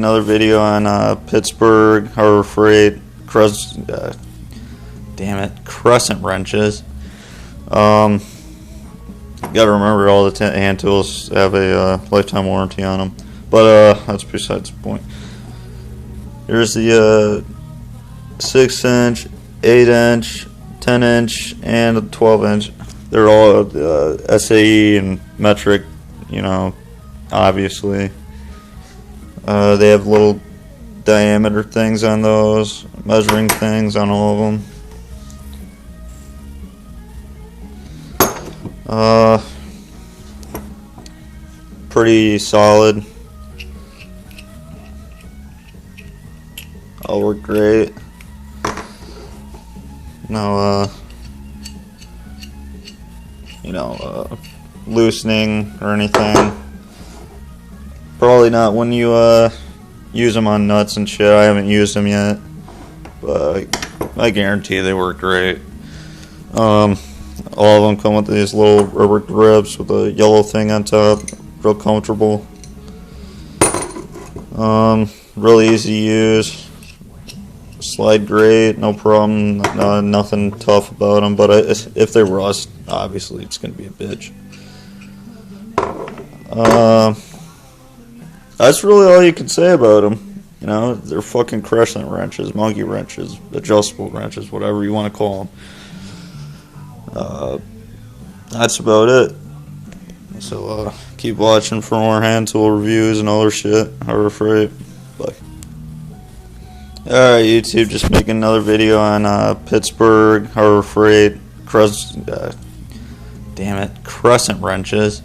Another video on Pittsburgh Harbor Freight crescent wrenches. Got to remember all the hand tools have a lifetime warranty on them, but that's besides the point. Here's the 6-inch, 8-inch, 10-inch, and a 12-inch. They're all SAE and metric, obviously. They have little diameter things on those, measuring things on all of them. Pretty solid. All work great. No, loosening or anything. Probably not when you use them on nuts and shit. I haven't used them yet, but I guarantee they work great. All of them come with these little rubber grips with a yellow thing on top. Real comfortable. Really easy to use. Slide great, no problem. Nothing tough about them. But if they rust, obviously it's gonna be a bitch. That's really all you can say about them. They're fucking crescent wrenches, monkey wrenches, adjustable wrenches, whatever you want to call them. That's about it. So keep watching for more hand tool reviews and other shit. Harbor Freight. Bye. Alright, YouTube, just making another video on Pittsburgh Harbor Freight crescent wrenches.